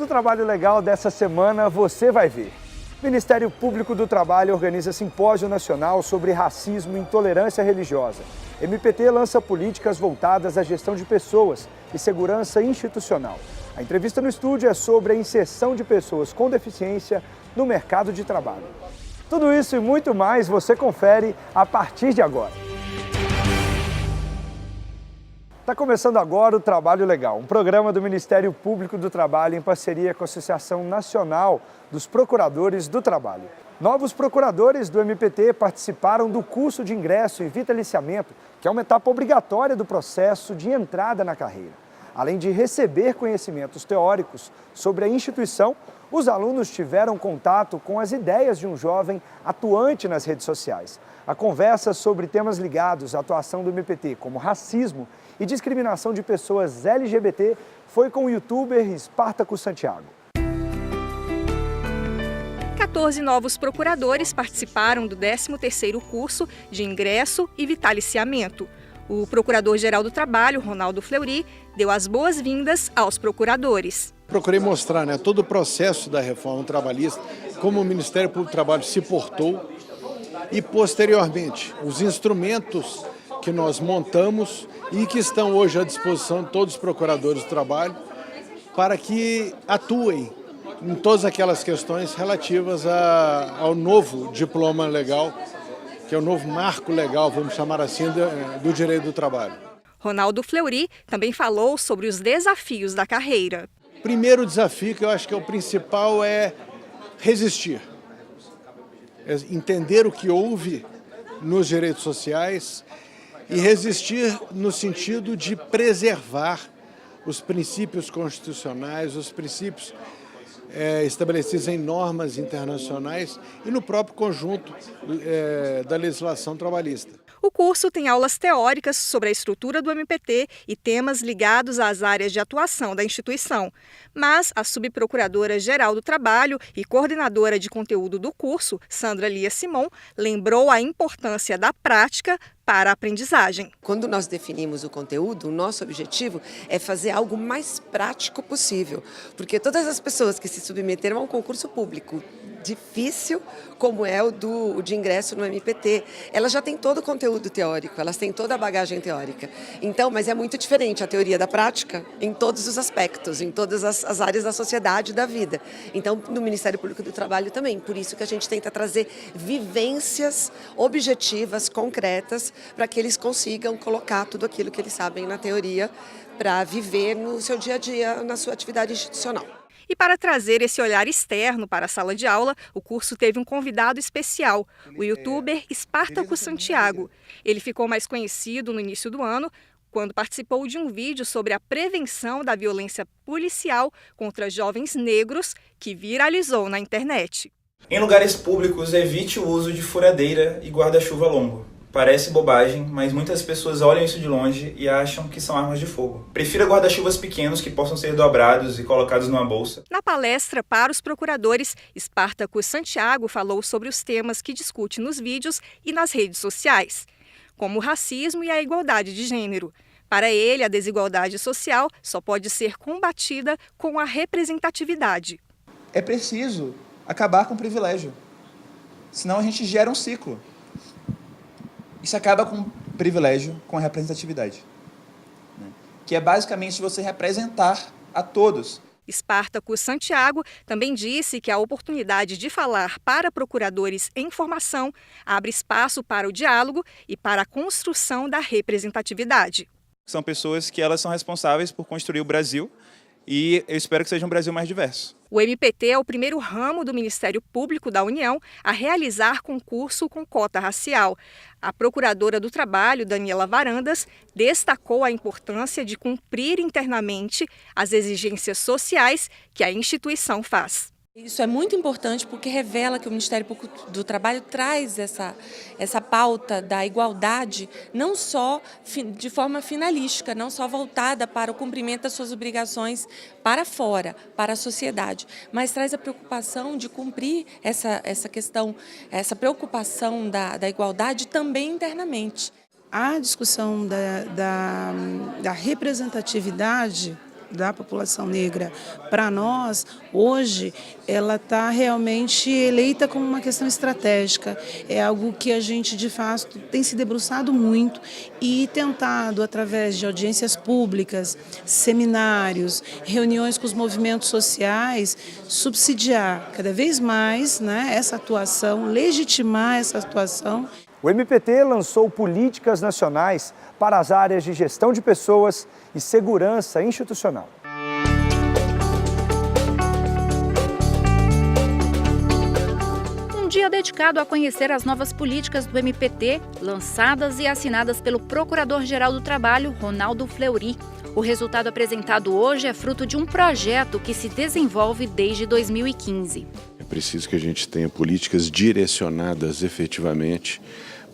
No Trabalho Legal dessa semana você vai ver. O Ministério Público do Trabalho organiza simpósio nacional sobre racismo e intolerância religiosa. MPT lança políticas voltadas à gestão de pessoas e segurança institucional. A entrevista no estúdio é sobre a inserção de pessoas com deficiência no mercado de trabalho. Tudo isso e muito mais você confere a partir de agora. Está começando agora o Trabalho Legal, um programa do Ministério Público do Trabalho em parceria com a Associação Nacional dos Procuradores do Trabalho. Novos procuradores do MPT participaram do curso de ingresso e vitaliciamento, que é uma etapa obrigatória do processo de entrada na carreira. Além de receber conhecimentos teóricos sobre a instituição, os alunos tiveram contato com as ideias de um jovem atuante nas redes sociais. A conversa sobre temas ligados à atuação do MPT, como racismo e discriminação de pessoas LGBT, foi com o youtuber Espartaco Santiago. 14 novos procuradores participaram do 13º curso de ingresso e vitaliciamento. O Procurador-Geral do Trabalho, Ronaldo Fleury, deu as boas-vindas aos procuradores. Procurei mostrar todo o processo da reforma trabalhista, como o Ministério Público do Trabalho se portou e, posteriormente, os instrumentos que nós montamos e que estão hoje à disposição de todos os procuradores do trabalho para que atuem em todas aquelas questões relativas ao novo diploma legal, que é o novo marco legal, vamos chamar assim, do direito do trabalho. Ronaldo Fleury também falou sobre os desafios da carreira. O primeiro desafio, que eu acho que é o principal, é resistir. É entender o que houve nos direitos sociais e resistir no sentido de preservar os princípios constitucionais, os princípios estabelecidos em normas internacionais e no próprio conjunto da legislação trabalhista. O curso tem aulas teóricas sobre a estrutura do MPT e temas ligados às áreas de atuação da instituição. Mas a subprocuradora-geral do Trabalho e coordenadora de conteúdo do curso, Sandra Lia Simon, lembrou a importância da prática para a aprendizagem. Quando nós definimos o conteúdo, o nosso objetivo é fazer algo mais prático possível, porque todas as pessoas que se submeteram a um concurso público difícil, como é o de ingresso no MPT, elas já têm todo o conteúdo teórico, elas têm toda a bagagem teórica. Então, mas é muito diferente a teoria da prática em todos os aspectos, em todas as áreas da sociedade e da vida. Então, no Ministério Público do Trabalho também, por isso que a gente tenta trazer vivências objetivas, concretas, para que eles consigam colocar tudo aquilo que eles sabem na teoria para viver no seu dia a dia, na sua atividade institucional. E para trazer esse olhar externo para a sala de aula, o curso teve um convidado especial, o youtuber Espartaco Santiago. Ele ficou mais conhecido no início do ano, quando participou de um vídeo sobre a prevenção da violência policial contra jovens negros, que viralizou na internet. Em lugares públicos, evite o uso de furadeira e guarda-chuva longo. Parece bobagem, mas muitas pessoas olham isso de longe e acham que são armas de fogo. Prefira guarda-chuvas pequenos que possam ser dobrados e colocados numa bolsa. Na palestra para os procuradores, Espartaco Santiago falou sobre os temas que discute nos vídeos e nas redes sociais, como o racismo e a igualdade de gênero. Para ele, a desigualdade social só pode ser combatida com a representatividade. É preciso acabar com o privilégio, senão a gente gera um ciclo. Isso acaba com o privilégio, com a representatividade, que é basicamente você representar a todos. Espartaco Santiago também disse que a oportunidade de falar para procuradores em formação abre espaço para o diálogo e para a construção da representatividade. São pessoas que elas são responsáveis por construir o Brasil e eu espero que seja um Brasil mais diverso. O MPT é o primeiro ramo do Ministério Público da União a realizar concurso com cota racial. A procuradora do Trabalho, Daniela Varandas, destacou a importância de cumprir internamente as exigências sociais que a instituição faz. Isso é muito importante porque revela que o Ministério Público do Trabalho traz essa pauta da igualdade não só de forma finalística, não só voltada para o cumprimento das suas obrigações para fora, para a sociedade, mas traz a preocupação de cumprir essa questão, essa preocupação da igualdade também internamente. A discussão da representatividade da população negra para nós, hoje, ela está realmente eleita como uma questão estratégica. É algo que a gente, de fato, tem se debruçado muito e tentado, através de audiências públicas, seminários, reuniões com os movimentos sociais, subsidiar cada vez mais, né, essa atuação, legitimar essa atuação. O MPT lançou políticas nacionais para as áreas de gestão de pessoas e segurança institucional. Um dia dedicado a conhecer as novas políticas do MPT, lançadas e assinadas pelo Procurador-Geral do Trabalho, Ronaldo Fleury. O resultado apresentado hoje é fruto de um projeto que se desenvolve desde 2015. É preciso que a gente tenha políticas direcionadas efetivamente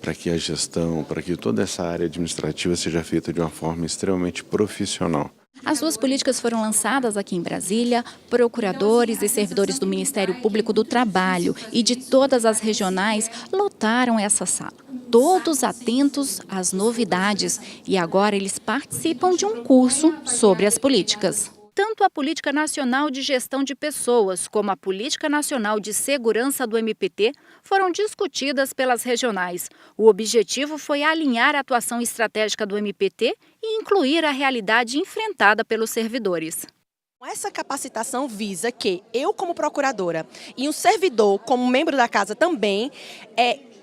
para que a gestão, para que toda essa área administrativa seja feita de uma forma extremamente profissional. As duas políticas foram lançadas aqui em Brasília. Procuradores e servidores do Ministério Público do Trabalho e de todas as regionais lotaram essa sala. Todos atentos às novidades, e agora eles participam de um curso sobre as políticas. Tanto a Política Nacional de Gestão de Pessoas como a Política Nacional de Segurança do MPT foram discutidas pelas regionais. O objetivo foi alinhar a atuação estratégica do MPT e incluir a realidade enfrentada pelos servidores. Essa capacitação visa que eu, como procuradora, e um servidor, como membro da casa também,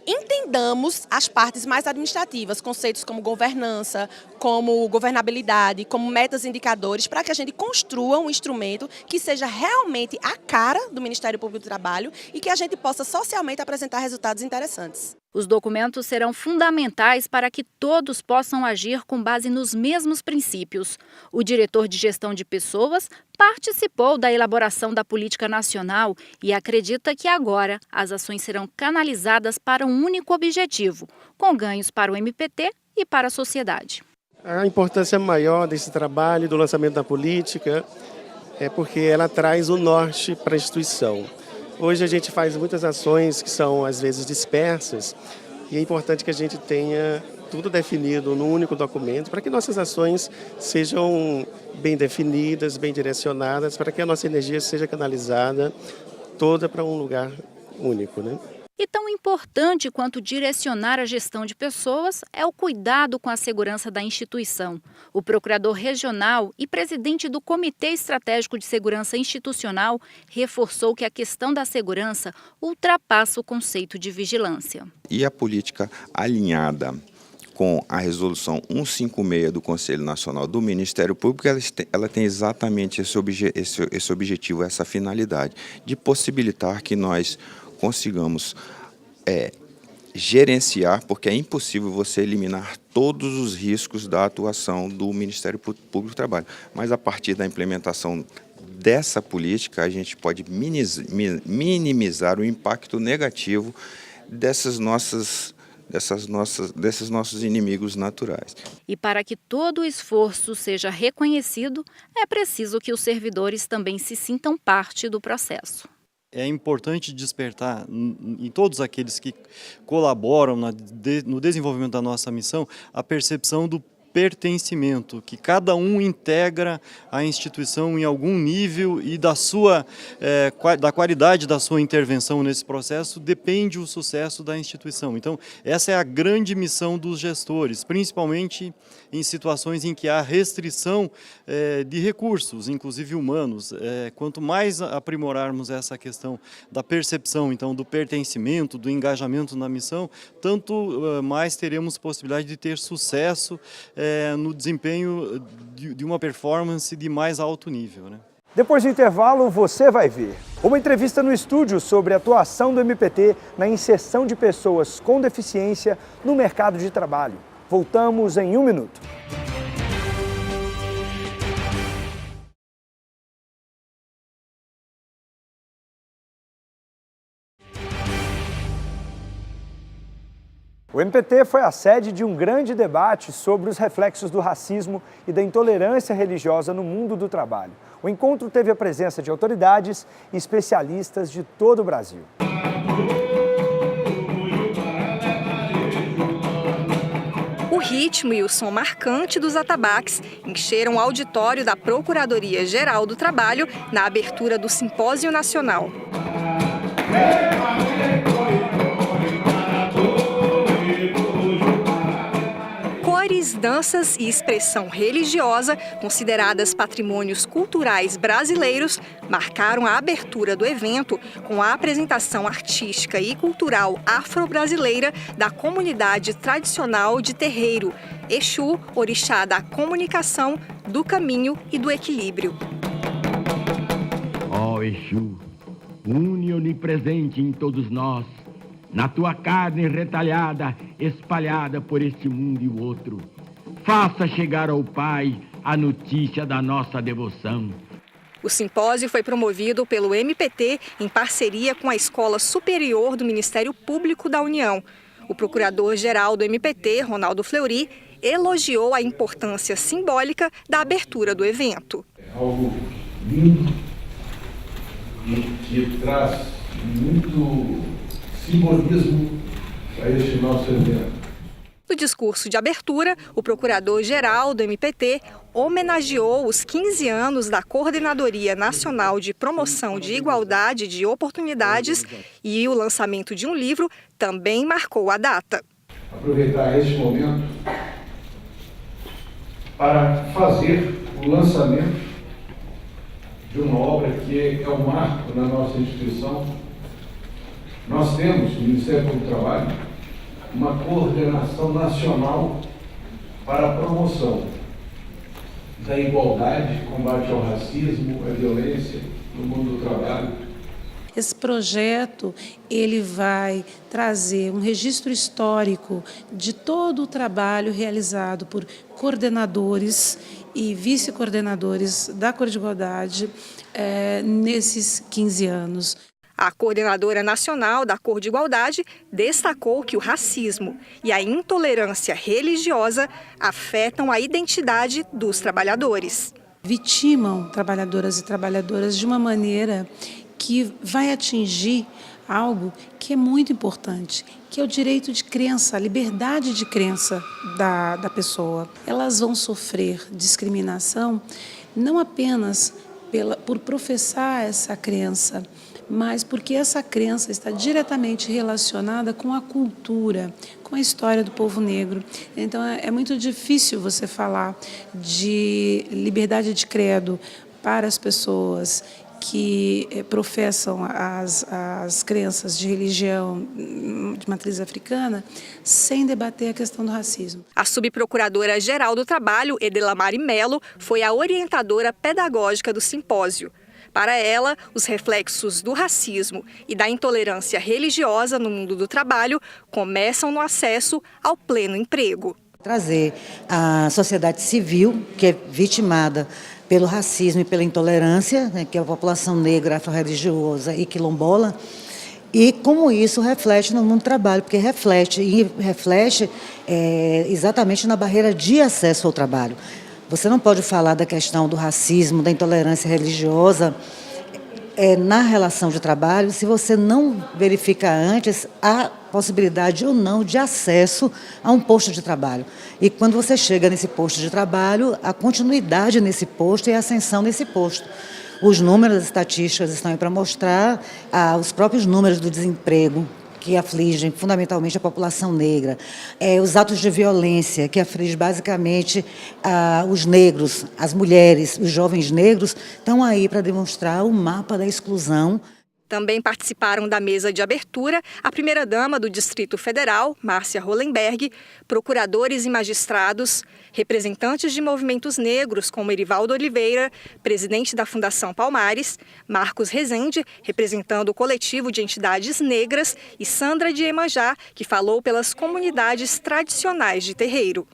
entendamos as partes mais administrativas, conceitos como governança, como governabilidade, como metas e indicadores, para que a gente construa um instrumento que seja realmente a cara do Ministério Público do Trabalho e que a gente possa socialmente apresentar resultados interessantes. Os documentos serão fundamentais para que todos possam agir com base nos mesmos princípios. O diretor de gestão de pessoas participou da elaboração da política nacional e acredita que agora as ações serão canalizadas para um único objetivo, com ganhos para o MPT e para a sociedade. A importância maior desse trabalho, do lançamento da política, é porque ela traz o norte para a instituição. Hoje a gente faz muitas ações que são, às vezes, dispersas, e é importante que a gente tenha tudo definido num único documento, para que nossas ações sejam bem definidas, bem direcionadas, para que a nossa energia seja canalizada toda para um lugar único, né? E tão importante quanto direcionar a gestão de pessoas é o cuidado com a segurança da instituição. O procurador regional e presidente do Comitê Estratégico de Segurança Institucional reforçou que a questão da segurança ultrapassa o conceito de vigilância. E a política alinhada com a resolução 156 do Conselho Nacional do Ministério Público, ela tem exatamente esse objetivo, essa finalidade, de possibilitar que nós consigamos gerenciar, porque é impossível você eliminar todos os riscos da atuação do Ministério Público do Trabalho. Mas a partir da implementação dessa política, a gente pode minimizar o impacto negativo desses nossos inimigos naturais. E para que todo o esforço seja reconhecido, é preciso que os servidores também se sintam parte do processo. É importante despertar em todos aqueles que colaboram no desenvolvimento da nossa missão a percepção do pertencimento, que cada um integra a instituição em algum nível e da qualidade da sua intervenção nesse processo depende o sucesso da instituição. Então, essa é a grande missão dos gestores, principalmente em situações em que há restrição de recursos, inclusive humanos. Quanto mais aprimorarmos essa questão da percepção, então, do pertencimento, do engajamento na missão, tanto mais teremos possibilidade de ter sucesso no desempenho de uma performance de mais alto nível, né? Depois do intervalo, você vai ver uma entrevista no estúdio sobre a atuação do MPT na inserção de pessoas com deficiência no mercado de trabalho. Voltamos em 1 minuto. O MPT foi a sede de um grande debate sobre os reflexos do racismo e da intolerância religiosa no mundo do trabalho. O encontro teve a presença de autoridades e especialistas de todo o Brasil. O ritmo e o som marcante dos atabaques encheram o auditório da Procuradoria-Geral do Trabalho na abertura do Simpósio Nacional. Cores, danças e expressão religiosa, consideradas patrimônios culturais brasileiros, marcaram a abertura do evento com a apresentação artística e cultural afro-brasileira da comunidade tradicional de terreiro, Exu, orixá da comunicação, do caminho e do equilíbrio. Ó Exu, une onipresente em todos nós, na tua carne retalhada, espalhada por este mundo e o outro. Faça chegar ao Pai a notícia da nossa devoção. O simpósio foi promovido pelo MPT em parceria com a Escola Superior do Ministério Público da União. O procurador-geral do MPT, Ronaldo Fleury, elogiou a importância simbólica da abertura do evento. É algo lindo e que traz muito simbolismo para este nosso evento. No discurso de abertura, o procurador-geral do MPT homenageou os 15 anos da Coordenadoria Nacional de Promoção de Igualdade de Oportunidades e o lançamento de um livro também marcou a data. Aproveitar este momento para fazer o lançamento de uma obra que é um marco na nossa instituição. Nós temos, no Ministério Público do Trabalho, uma coordenação nacional para a promoção da igualdade, combate ao racismo, à violência no mundo do trabalho. Esse projeto ele vai trazer um registro histórico de todo o trabalho realizado por coordenadores e vice-coordenadores da Cor de Igualdade nesses 15 anos. A coordenadora nacional da Cor de Igualdade destacou que o racismo e a intolerância religiosa afetam a identidade dos trabalhadores. Vitimam trabalhadoras e trabalhadoras de uma maneira que vai atingir algo que é muito importante, que é o direito de crença, a liberdade de crença da pessoa. Elas vão sofrer discriminação não apenas por professar essa crença, mas porque essa crença está diretamente relacionada com a cultura, com a história do povo negro. Então é muito difícil você falar de liberdade de credo para as pessoas que professam as crenças de religião de matriz africana sem debater a questão do racismo. A subprocuradora-geral do Trabalho, Edelamari Melo, foi a orientadora pedagógica do simpósio. Para ela, os reflexos do racismo e da intolerância religiosa no mundo do trabalho começam no acesso ao pleno emprego. Trazer a sociedade civil, que é vitimada pelo racismo e pela intolerância, né, que é a população negra, afro-religiosa e quilombola, e como isso reflete no mundo do trabalho, porque reflete exatamente na barreira de acesso ao trabalho. Você não pode falar da questão do racismo, da intolerância religiosa na relação de trabalho se você não verifica antes a possibilidade ou não de acesso a um posto de trabalho. E quando você chega nesse posto de trabalho, a continuidade nesse posto e a ascensão nesse posto. Os números, as estatísticas estão aí para mostrar os próprios números do desemprego, que afligem fundamentalmente a população negra, os atos de violência, que afligem basicamente os negros, as mulheres, os jovens negros, estão aí para demonstrar o mapa da exclusão. Também participaram da mesa de abertura a primeira-dama do Distrito Federal, Márcia Hollenberg, procuradores e magistrados, representantes de movimentos negros como Erivaldo Oliveira, presidente da Fundação Palmares, Marcos Rezende, representando o coletivo de entidades negras, e Sandra de Iemanjá, que falou pelas comunidades tradicionais de terreiro.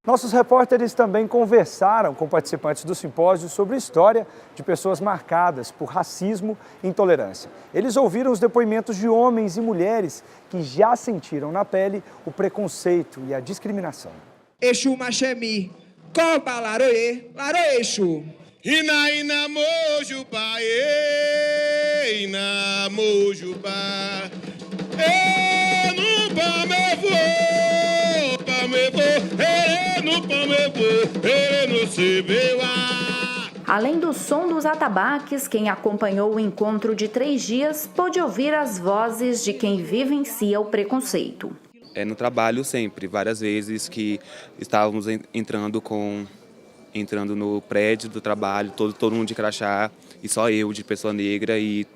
Nossos repórteres também conversaram com participantes do simpósio sobre a história de pessoas marcadas por racismo e intolerância. Eles ouviram os depoimentos de homens e mulheres que já sentiram na pele o preconceito e a discriminação. Exu Maxemi, Copa Laroê, Laroê Exu. Ina ina mojubá, ina mojubá. No pamevô, no pão meu vou, ele no cebeu. Além do som dos atabaques, quem acompanhou o encontro de 3 dias pôde ouvir as vozes de quem vivencia o preconceito. No trabalho sempre, várias vezes que estávamos entrando no prédio do trabalho, todo mundo de crachá e só eu de pessoa negra, e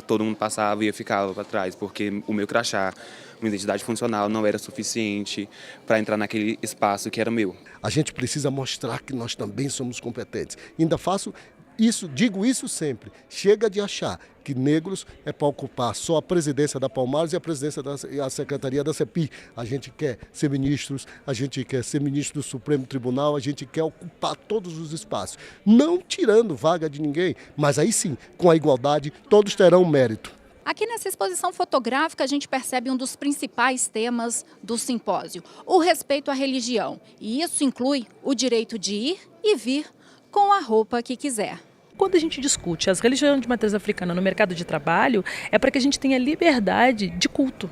todo mundo passava e eu ficava para trás, porque o meu crachá, minha identidade funcional não era suficiente para entrar naquele espaço que era meu. A gente precisa mostrar que nós também somos competentes. Ainda faço isso, digo isso sempre. Chega de achar que negros é para ocupar só a presidência da Palmares e a presidência e a secretaria da CEPI. A gente quer ser ministros, a gente quer ser ministro do Supremo Tribunal, a gente quer ocupar todos os espaços. Não tirando vaga de ninguém, mas aí sim, com a igualdade, todos terão mérito. Aqui nessa exposição fotográfica a gente percebe um dos principais temas do simpósio, o respeito à religião. E isso inclui o direito de ir e vir com a roupa que quiser. Quando a gente discute as religiões de matriz africana no mercado de trabalho, é para que a gente tenha liberdade de culto,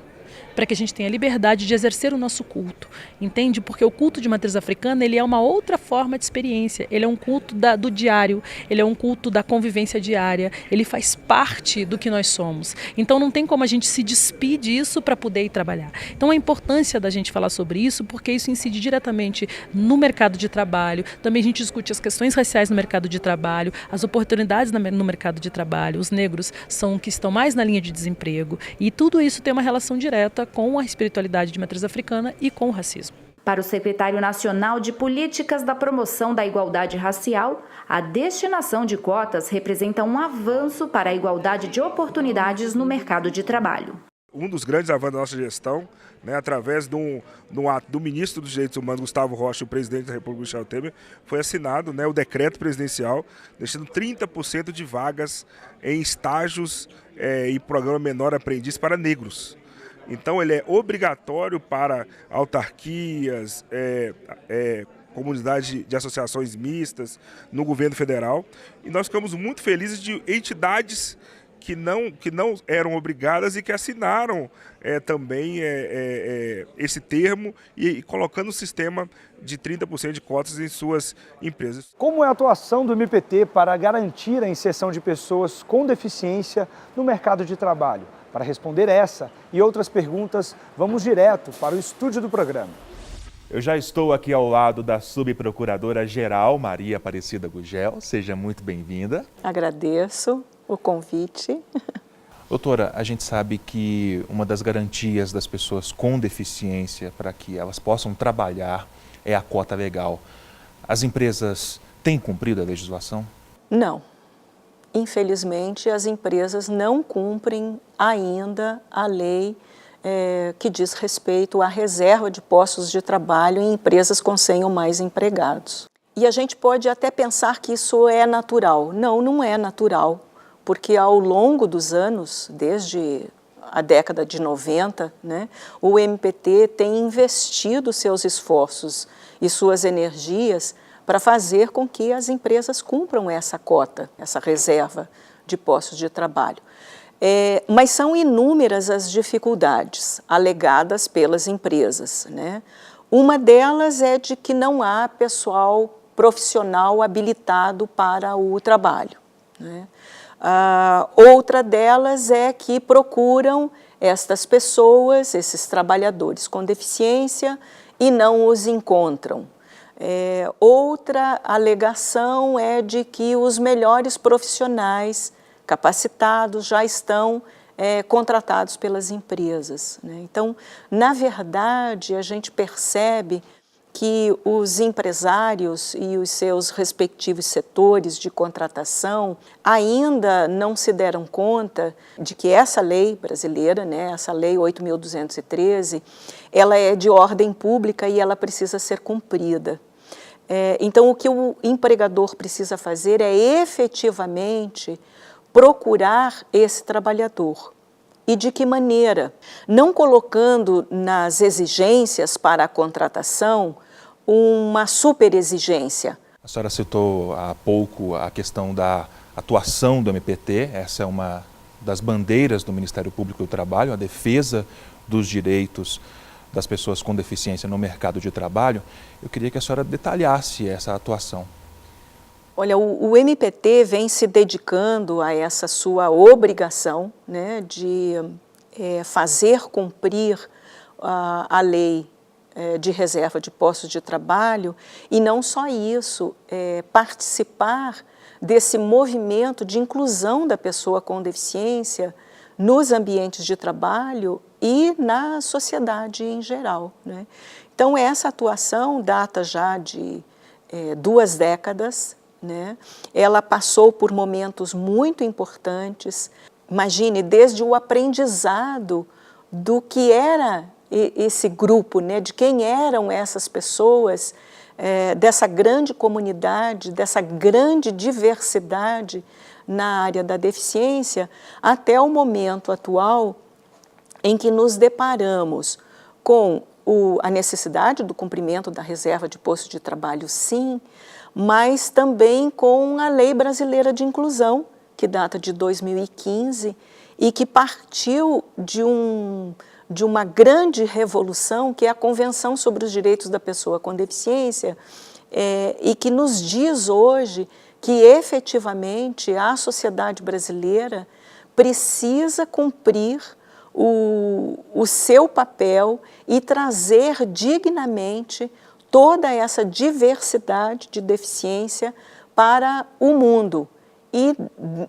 para que a gente tenha liberdade de exercer o nosso culto, entende? Porque o culto de matriz africana, ele é uma outra forma de experiência, ele é um culto do diário, ele é um culto da convivência diária, ele faz parte do que nós somos. Então não tem como a gente se despir disso para poder ir trabalhar. Então a importância da gente falar sobre isso, porque isso incide diretamente no mercado de trabalho, também a gente discute as questões raciais no mercado de trabalho, as oportunidades no mercado de trabalho, os negros são os que estão mais na linha de desemprego, e tudo isso tem uma relação direta com a espiritualidade de matriz africana e com o racismo. Para o secretário nacional de Políticas da Promoção da Igualdade Racial, a destinação de cotas representa um avanço para a igualdade de oportunidades no mercado de trabalho. Um dos grandes avanços da nossa gestão, através do ato do ministro dos Direitos Humanos, Gustavo Rocha, e o presidente da República, Michel Temer, foi assinado o decreto presidencial, deixando 30% de vagas em estágios e programa Menor Aprendiz para negros. Então ele é obrigatório para autarquias, comunidade de associações mistas no governo federal, e nós ficamos muito felizes de entidades que não eram obrigadas e que assinaram também esse termo e colocando o sistema de 30% de cotas em suas empresas. Como é a atuação do MPT para garantir a inserção de pessoas com deficiência no mercado de trabalho? Para responder essa e outras perguntas, vamos direto para o estúdio do programa. Eu já estou aqui ao lado da subprocuradora-geral, Maria Aparecida Gugel. Seja muito bem-vinda. Agradeço o convite. Doutora, a gente sabe que uma das garantias das pessoas com deficiência para que elas possam trabalhar é a cota legal. As empresas têm cumprido a legislação? Não. Infelizmente, as empresas não cumprem ainda a lei que diz respeito à reserva de postos de trabalho em empresas com 100 ou mais empregados. E a gente pode até pensar que isso é natural. Não, não é natural, porque ao longo dos anos, desde a década de 90, o MPT tem investido seus esforços e suas energias para fazer com que as empresas cumpram essa cota, essa reserva de postos de trabalho. Mas são inúmeras as dificuldades alegadas pelas empresas. Uma delas é de que não há pessoal profissional habilitado para o trabalho. Outra delas é que procuram estas pessoas, esses trabalhadores com deficiência, e não os encontram. Outra alegação é de que os melhores profissionais capacitados já estão contratados pelas empresas. Então, na verdade, a gente percebe que os empresários e os seus respectivos setores de contratação ainda não se deram conta de que essa lei brasileira, essa lei 8.213, ela é de ordem pública e ela precisa ser cumprida. Então, o que o empregador precisa fazer é efetivamente procurar esse trabalhador. E de que maneira? Não colocando nas exigências para a contratação uma superexigência. A senhora citou há pouco a questão da atuação do MPT, essa é uma das bandeiras do Ministério Público do Trabalho, a defesa dos direitos das pessoas com deficiência no mercado de trabalho. Eu queria que a senhora detalhasse essa atuação. Olha, o MPT vem se dedicando a essa sua obrigação, né, de fazer cumprir a lei de reserva de postos de trabalho, e não só isso, participar desse movimento de inclusão da pessoa com deficiência nos ambientes de trabalho e na sociedade em geral, né? Então, essa atuação data já de 2 décadas, né? Ela passou por momentos muito importantes. Imagine, desde o aprendizado do que era esse grupo, né? De quem eram essas pessoas, dessa grande comunidade, dessa grande diversidade na área da deficiência, até o momento atual em que nos deparamos com a necessidade do cumprimento da reserva de posto de trabalho, sim, mas também com a Lei Brasileira de Inclusão, que data de 2015 e que partiu de uma grande revolução, que é a Convenção sobre os Direitos da Pessoa com Deficiência, e que nos diz hoje que efetivamente a sociedade brasileira precisa cumprir o seu papel e trazer dignamente toda essa diversidade de deficiência para o mundo. E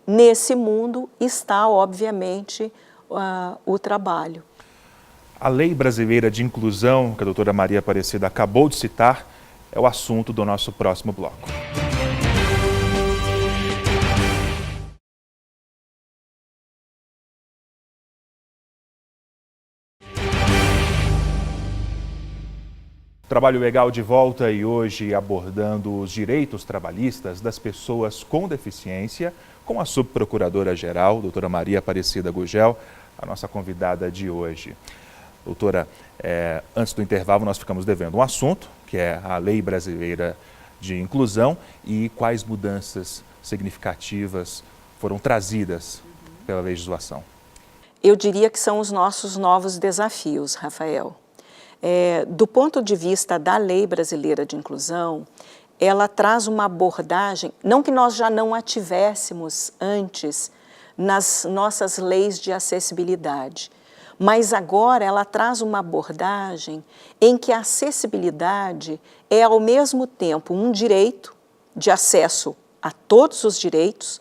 nesse mundo está, obviamente, o trabalho. A Lei Brasileira de Inclusão, que a doutora Maria Aparecida acabou de citar, é o assunto do nosso próximo bloco. Trabalho Legal de volta e hoje abordando os direitos trabalhistas das pessoas com deficiência com a subprocuradora-geral, doutora Maria Aparecida Gugel, a nossa convidada de hoje. Doutora, antes do intervalo nós ficamos devendo um assunto, que é a Lei Brasileira de Inclusão, e quais mudanças significativas foram trazidas pela legislação. Eu diria que são os nossos novos desafios, Rafael. Do ponto de vista da Lei Brasileira de Inclusão, ela traz uma abordagem, não que nós já não a tivéssemos antes nas nossas leis de acessibilidade, mas agora ela traz uma abordagem em que a acessibilidade é ao mesmo tempo um direito de acesso a todos os direitos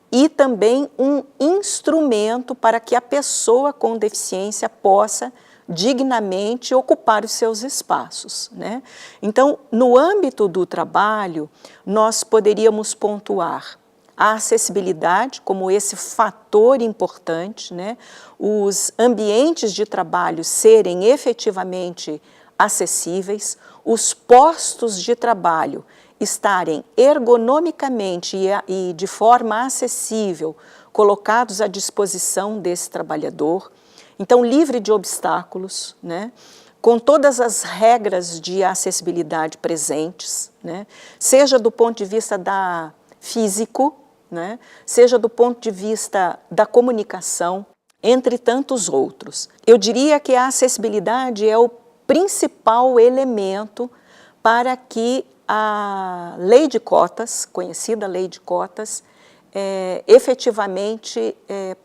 e também um instrumento para que a pessoa com deficiência possa dignamente ocupar os seus espaços, né? Então, no âmbito do trabalho, nós poderíamos pontuar a acessibilidade como esse fator importante, né? Os ambientes de trabalho serem efetivamente acessíveis, os postos de trabalho estarem ergonomicamente e de forma acessível colocados à disposição desse trabalhador. Então, livre de obstáculos, né? Com todas as regras de acessibilidade presentes, né? Seja do ponto de vista físico, né? Seja do ponto de vista da comunicação, entre tantos outros. Eu diria que a acessibilidade é o principal elemento para que a lei de cotas, conhecida lei de cotas, efetivamente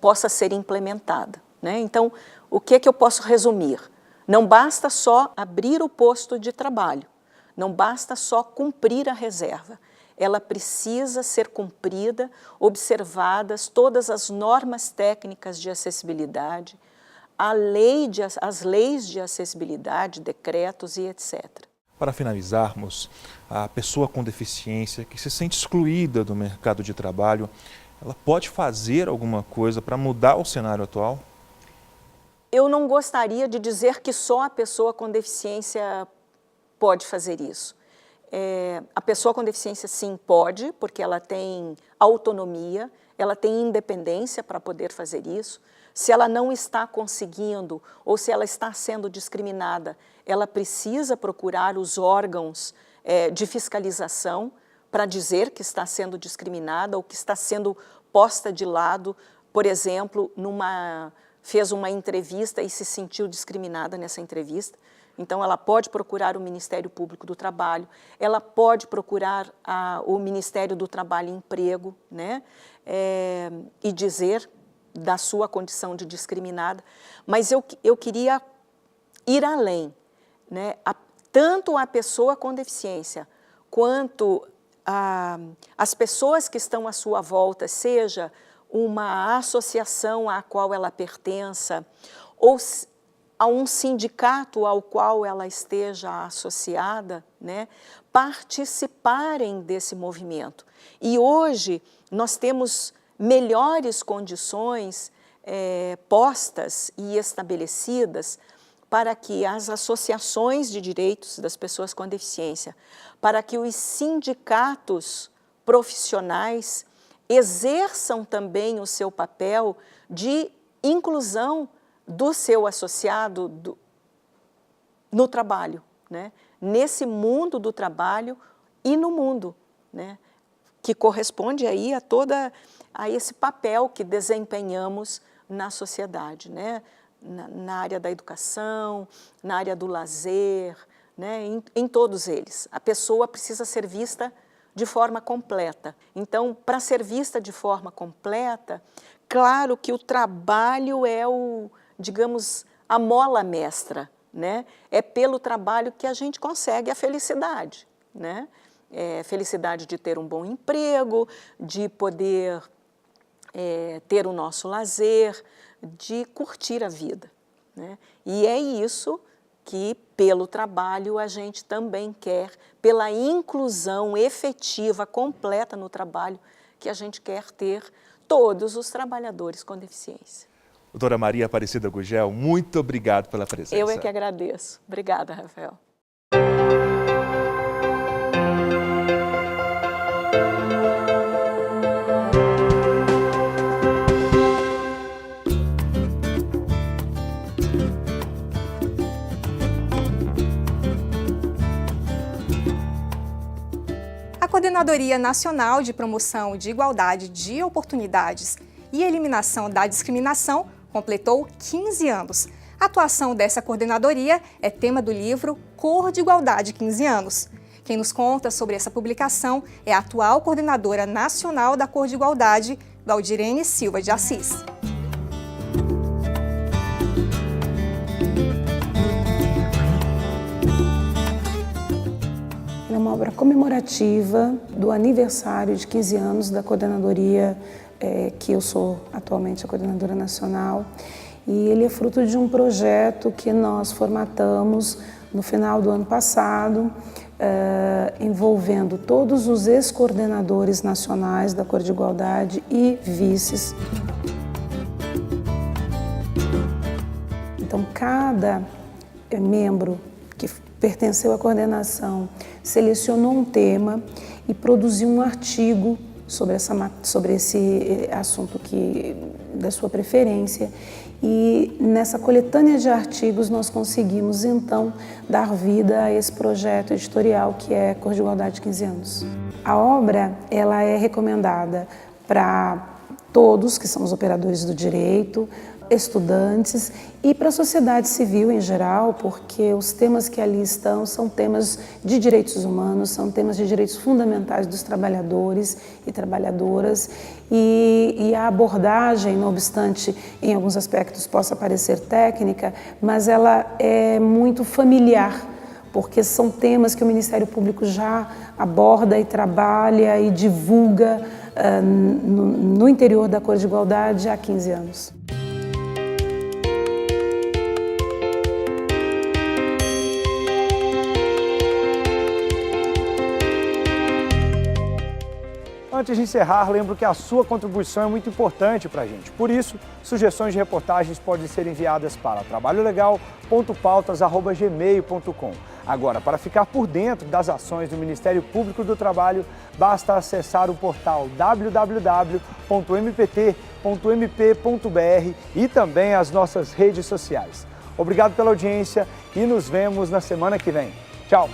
possa ser implementada, né? Então, o que eu posso resumir? Não basta só abrir o posto de trabalho, não basta só cumprir a reserva. Ela precisa ser cumprida, observadas todas as normas técnicas de acessibilidade, as leis de acessibilidade, decretos e etc. Para finalizarmos, a pessoa com deficiência que se sente excluída do mercado de trabalho, ela pode fazer alguma coisa para mudar o cenário atual? Eu não gostaria de dizer que só a pessoa com deficiência pode fazer isso. A pessoa com deficiência, sim, pode, porque ela tem autonomia, ela tem independência para poder fazer isso. Se ela não está conseguindo ou se ela está sendo discriminada, ela precisa procurar os órgãos de fiscalização para dizer que está sendo discriminada ou que está sendo posta de lado, por exemplo, numa fez uma entrevista e se sentiu discriminada nessa entrevista. Então, ela pode procurar o Ministério Público do Trabalho, ela pode procurar o Ministério do Trabalho e Emprego, né? E dizer da sua condição de discriminada. Mas eu queria ir além, né? Tanto a pessoa com deficiência quanto as pessoas que estão à sua volta, seja uma associação à qual ela pertença, ou a um sindicato ao qual ela esteja associada, né, participarem desse movimento. E hoje nós temos melhores condições postas e estabelecidas para que as associações de direitos das pessoas com deficiência, para que os sindicatos profissionais exerçam também o seu papel de inclusão do seu associado no trabalho, né? Nesse mundo do trabalho e no mundo, né? Que corresponde aí a esse papel que desempenhamos na sociedade, né? Na área da educação, na área do lazer, né? Em todos eles. A pessoa precisa ser vista de forma completa. Então, para ser vista de forma completa, claro que o trabalho é digamos, a mola mestra, né? É pelo trabalho que a gente consegue a felicidade, né? Felicidade de ter um bom emprego, de poder ter o nosso lazer, de curtir a vida, né? E é isso que, pelo trabalho, a gente também quer, pela inclusão efetiva, completa no trabalho, que a gente quer ter todos os trabalhadores com deficiência. Doutora Maria Aparecida Gugel, muito obrigado pela presença. Eu é que agradeço. Obrigada, Rafael. A Coordenadoria Nacional de Promoção de Igualdade de Oportunidades e Eliminação da Discriminação completou 15 anos. A atuação dessa coordenadoria é tema do livro Cor de Igualdade 15 anos. Quem nos conta sobre essa publicação é a atual coordenadora nacional da Cor de Igualdade, Valdirene Silva de Assis. É uma obra comemorativa do aniversário de 15 anos da coordenadoria, que eu sou atualmente a coordenadora nacional, e ele é fruto de um projeto que nós formatamos no final do ano passado, envolvendo todos os ex-coordenadores nacionais da Cor de Igualdade e vices. Então, cada membro que pertenceu à coordenação selecionou um tema e produziu um artigo sobre esse assunto da sua preferência. E nessa coletânea de artigos nós conseguimos então dar vida a esse projeto editorial que é Cor de Igualdade 15 anos. A obra ela é recomendada para todos que são os operadores do direito, estudantes e para a sociedade civil em geral, porque os temas que ali estão são temas de direitos humanos, são temas de direitos fundamentais dos trabalhadores e trabalhadoras, e a abordagem, não obstante em alguns aspectos possa parecer técnica, mas ela é muito familiar, porque são temas que o Ministério Público já aborda e trabalha e divulga no interior da Cor de Igualdade há 15 anos. Antes de encerrar, lembro que a sua contribuição é muito importante para a gente. Por isso, sugestões de reportagens podem ser enviadas para trabalholegal.pautas@gmail.com. Agora, para ficar por dentro das ações do Ministério Público do Trabalho, basta acessar o portal www.mpt.mp.br e também as nossas redes sociais. Obrigado pela audiência e nos vemos na semana que vem. Tchau!